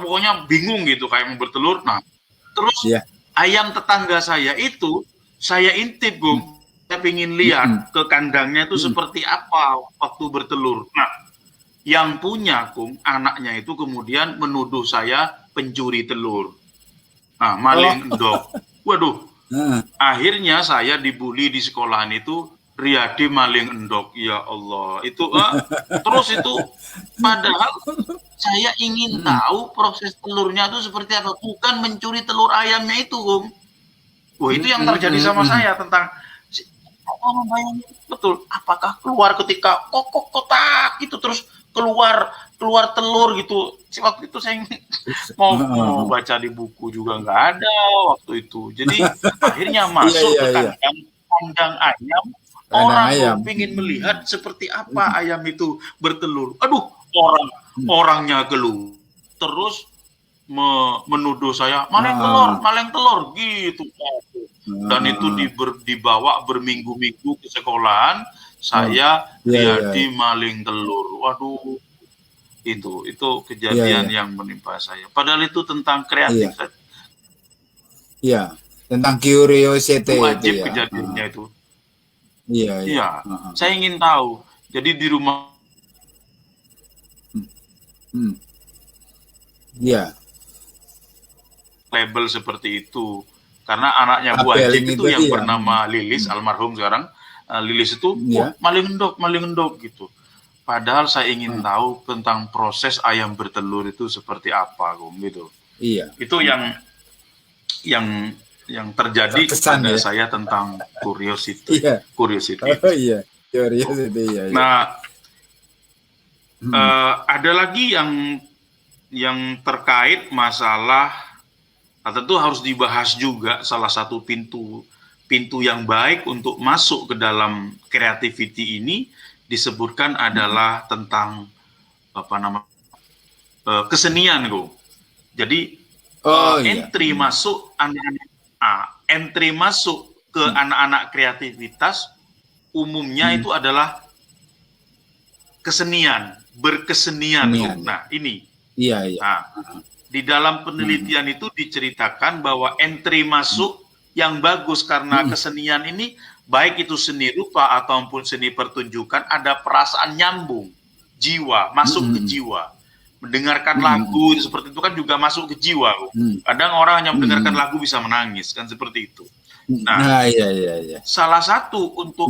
pokoknya bingung gitu kayak mau bertelur. Nah, terus ayam tetangga saya itu saya intip, Gung. Saya ingin lihat ke kandangnya itu seperti apa waktu bertelur. Nah, yang punya, Gung, anaknya itu kemudian menuduh saya pencuri telur. Nah, maling endok. Waduh. Akhirnya saya dibully di sekolahan itu, Riyadi maling endok. Ya Allah, itu terus itu padahal saya ingin tahu proses telurnya itu seperti apa, bukan mencuri telur ayamnya itu, Gung. Itu yang terjadi sama saya tentang bayangin betul, apakah keluar ketika kotak gitu terus keluar telur gitu. Waktu itu saya mau baca di buku juga nggak ada waktu itu. Jadi akhirnya masuk ke kandang ayam. Orang ingin melihat seperti apa ayam itu bertelur. Aduh, orangnya gelut. Terus menuduh saya maling telur gitu. Dan itu dibawa berminggu-minggu ke sekolahan. Saya jadi maling telur. Waduh, itu kejadian yang menimpa saya. Padahal itu tentang kreatif. Iya, tentang curiosity. Wajib kejadiannya itu. Iya. Saya ingin tahu. Jadi di rumah. Iya. Label seperti itu karena anaknya Bu Ajib itu yang bernama Lilis, almarhum sekarang. Lilis itu maling endok gitu. Padahal saya ingin tahu tentang proses ayam bertelur itu seperti apa, gitu. Iya. Itu yang terjadi pada saya tentang curiosity. Curiosity. Curiosity. Nah, ada lagi yang terkait masalah, tentu harus dibahas juga. Salah satu pintu yang baik untuk masuk ke dalam creativity ini disebutkan adalah tentang kesenian, Jadi entry masuk entry masuk ke anak-anak kreativitas umumnya itu adalah kesenian, berkesenian. Nah, ini. Nah, di dalam penelitian itu diceritakan bahwa entry masuk yang bagus karena kesenian ini, baik itu seni rupa ataupun seni pertunjukan, ada perasaan nyambung, jiwa, masuk ke jiwa. Mendengarkan lagu seperti itu kan juga masuk ke jiwa. Kadang orang hanya mendengarkan lagu bisa menangis, kan seperti itu. Nah, salah satu untuk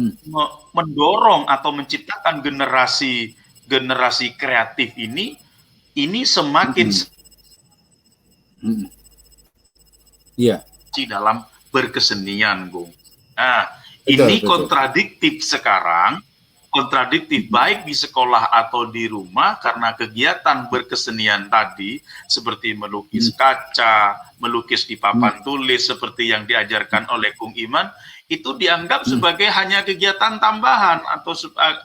mendorong atau menciptakan generasi kreatif ini semakin dalam berkesenian, Bung. Nah, ini kontradiktif sekarang, baik di sekolah atau di rumah, karena kegiatan berkesenian tadi seperti melukis kaca, melukis di papan tulis seperti yang diajarkan oleh Kung Iman, itu dianggap sebagai hanya kegiatan tambahan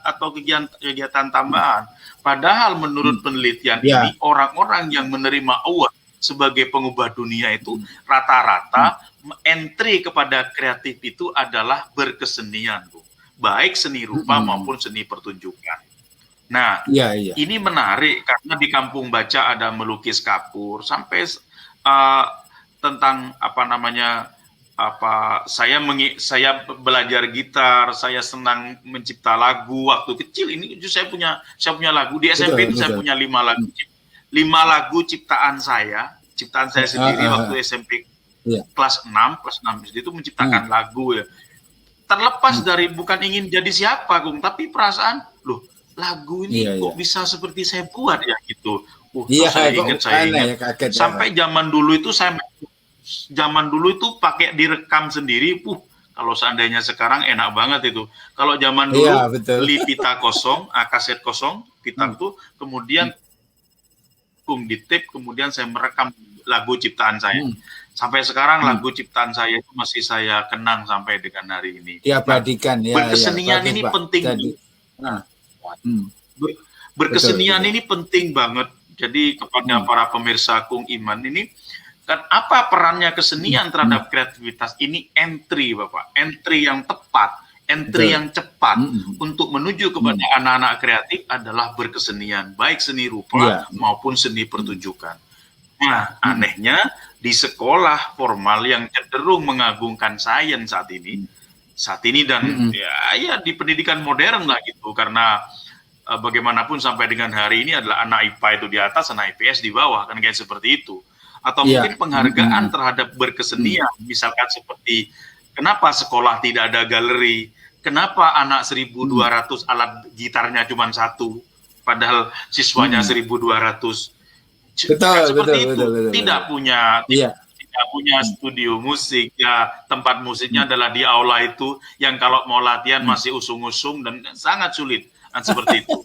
atau kegiatan tambahan. Padahal menurut penelitian ini, orang-orang yang menerima award sebagai pengubah dunia itu rata-rata entry kepada kreatif itu adalah berkesenian, baik seni rupa maupun seni pertunjukan. Nah, ini menarik karena di Kampung Baca ada melukis kapur sampai tentang saya belajar gitar, saya senang mencipta lagu waktu kecil. Ini saya punya lagu di SMP itu. Saya punya 5 lagu ciptaan saya sendiri waktu SMP kelas 6 itu menciptakan lagu ya. Terlepas dari bukan ingin jadi siapa, tapi perasaan lagu ini kok bisa seperti saya buat ya gitu. Saya ingat sampai zaman dulu itu pakai direkam sendiri. Kalau seandainya sekarang enak banget itu. Kalau zaman dulu beli pita kosong, kaset kosong, pita itu, kemudian di tape, kemudian saya merekam lagu ciptaan saya. Sampai sekarang lagu ciptaan saya itu masih saya kenang sampai dengan hari ini. Diabadikan berkesenian ini penting. Berkesenian ini penting banget. Jadi kepada para pemirsa Kung Iman ini, kan apa perannya kesenian terhadap kreativitas ini? Entry, Bapak. Entry yang tepat, entry yang cepat untuk menuju kepada anak-anak kreatif adalah berkesenian, baik seni rupa maupun seni pertunjukan. Nah, anehnya di sekolah formal yang cenderung mengagungkan sains saat ini dan ya di pendidikan modern lah gitu, karena bagaimanapun sampai dengan hari ini adalah anak IPA itu di atas, anak IPS di bawah, kan kayak seperti itu. Atau mungkin penghargaan terhadap berkesenian, misalkan seperti kenapa sekolah tidak ada galeri, kenapa anak 1.200 alat gitarnya cuma 1, padahal siswanya 1.200. Betul. Tidak punya tidak punya studio musik, ya tempat musiknya adalah di aula itu, yang kalau mau latihan masih usung-usung dan sangat sulit, seperti itu.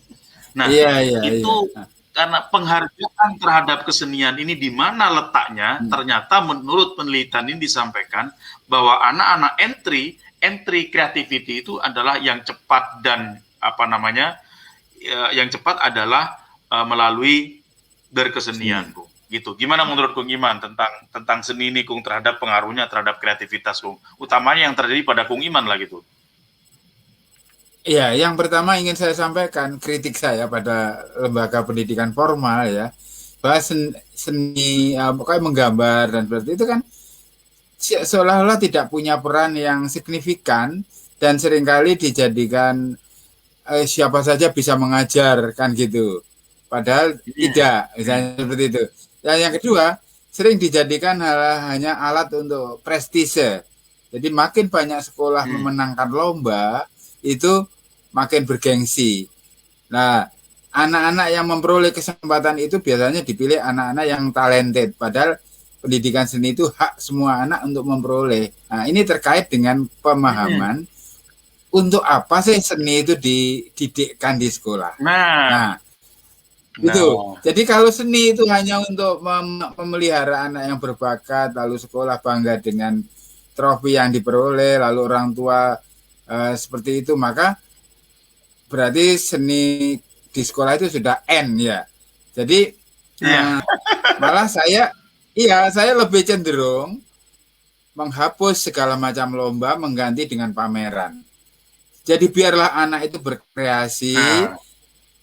Nah, itu karena penghargaan terhadap kesenian ini di mana letaknya, ternyata menurut penelitian ini disampaikan bahwa anak-anak entry creativity itu adalah yang cepat dan yang cepat adalah melalui berkesenian, Kung. Gitu. Gimana menurut Kung Iman tentang seni ini, Kung, terhadap pengaruhnya terhadap kreativitas, Kung? Utamanya yang terjadi pada Kung Iman lah gitu. Iya, yang pertama ingin saya sampaikan kritik saya pada lembaga pendidikan formal ya, bahwa seni pokoknya menggambar dan seperti itu kan seolah-olah tidak punya peran yang signifikan dan seringkali dijadikan siapa saja bisa mengajar kan gitu. Padahal tidak, misalnya seperti itu. Dan yang kedua, sering dijadikan hanya alat untuk prestise. Jadi makin banyak sekolah memenangkan lomba, itu makin bergengsi. Nah, anak-anak yang memperoleh kesempatan itu biasanya dipilih anak-anak yang talented. Padahal pendidikan seni itu hak semua anak untuk memperoleh. Nah, ini terkait dengan pemahaman untuk apa sih seni itu dididikkan di sekolah. Nah, itu. Jadi kalau seni itu hanya untuk memelihara anak yang berbakat, lalu sekolah bangga dengan trofi yang diperoleh, lalu orang tua seperti itu, maka berarti seni di sekolah itu sudah end ya. Jadi malah saya lebih cenderung menghapus segala macam lomba, mengganti dengan pameran. Jadi biarlah anak itu berkreasi,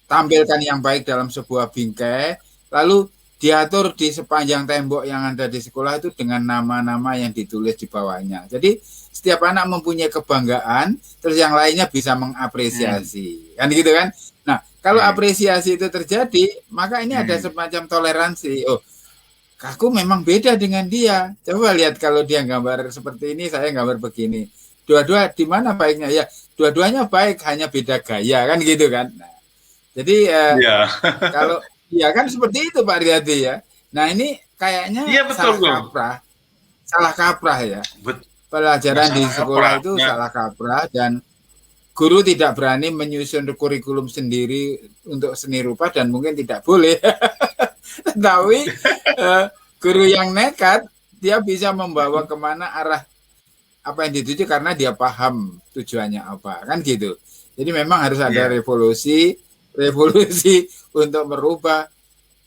tampilkan yang baik dalam sebuah bingkai, lalu diatur di sepanjang tembok yang ada di sekolah itu dengan nama-nama yang ditulis di bawahnya. Jadi setiap anak mempunyai kebanggaan, terus yang lainnya bisa mengapresiasi. Kan gitu kan? Nah, kalau apresiasi itu terjadi, maka ini ada semacam toleransi. Oh, aku memang beda dengan dia. Coba lihat kalau dia gambar seperti ini, saya gambar begini. Dua-dua di mana baiknya? Ya, dua-duanya baik, hanya beda gaya, kan gitu kan? Nah, jadi kalau kan seperti itu Pak Riyadi ya. Nah, ini kayaknya salah kaprah ya. Pelajaran di sekolah itu salah kaprah dan guru tidak berani menyusun kurikulum sendiri untuk seni rupa dan mungkin tidak boleh. Tapi guru yang nekat dia bisa membawa kemana arah apa yang dituju karena dia paham tujuannya apa, kan gitu. Jadi memang harus ada revolusi untuk merubah,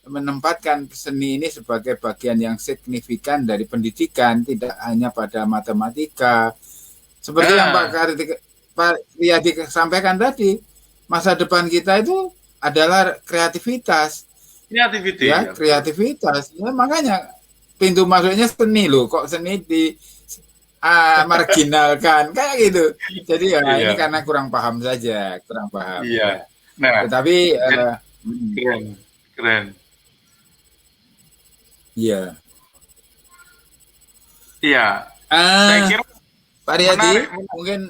menempatkan seni ini sebagai bagian yang signifikan dari pendidikan, tidak hanya pada matematika. Seperti yang Pak Riyadi sampaikan tadi, masa depan kita itu adalah kreativitas. Kreativitas. Ya, makanya pintu masuknya seni loh, kok seni di marginalkan kayak gitu. Jadi ini karena kurang paham saja, kurang paham. Iya. Nah, tetapi keren. Iya. Saya kira Pak Riyadi, mungkin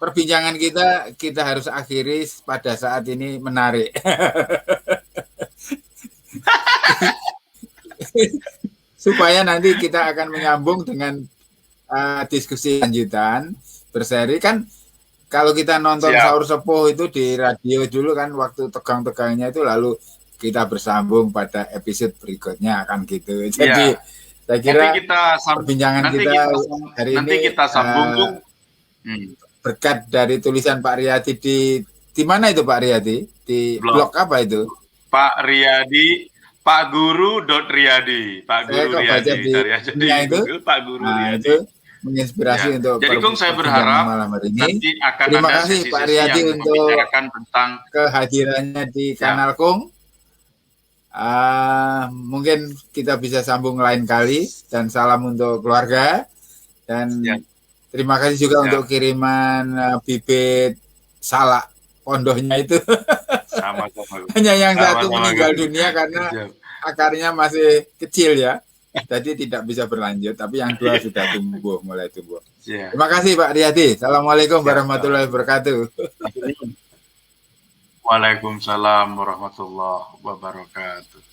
perbincangan kita harus akhiri pada saat ini menarik. Supaya nanti kita akan menyambung dengan diskusi lanjutan berseri kan. Kalau kita nonton Sahur Sepuh itu di radio dulu kan, waktu tegang-tegangnya itu, lalu kita bersambung pada episode berikutnya kan gitu. Jadi saya kira perbincangan kita hari ini kita sambung berkat dari tulisan Pak Riyadi di mana itu Pak Riyadi? Di blog apa itu? Pak Riyadi, Pak Guru Riyadi, Pak Guru Riyadi dari Google, Pak Guru Riyadi. Menginspirasi untuk jadi Kung, saya berharap malam hari ini. Nanti akan Terima ada kasih Pak Riyadi untuk tentang kehadirannya di kanal Kung. Mungkin kita bisa sambung lain kali, dan salam untuk keluarga, dan terima kasih juga untuk kiriman bibit salak pondohnya itu. Sama-sama. Hanya yang satu meninggal dunia karena akarnya masih kecil ya. Jadi tidak bisa berlanjut, tapi yang dua sudah mulai tumbuh. Terima kasih Pak Riyadi. Assalamualaikum warahmatullahi wabarakatuh. Waalaikumsalam warahmatullahi wabarakatuh.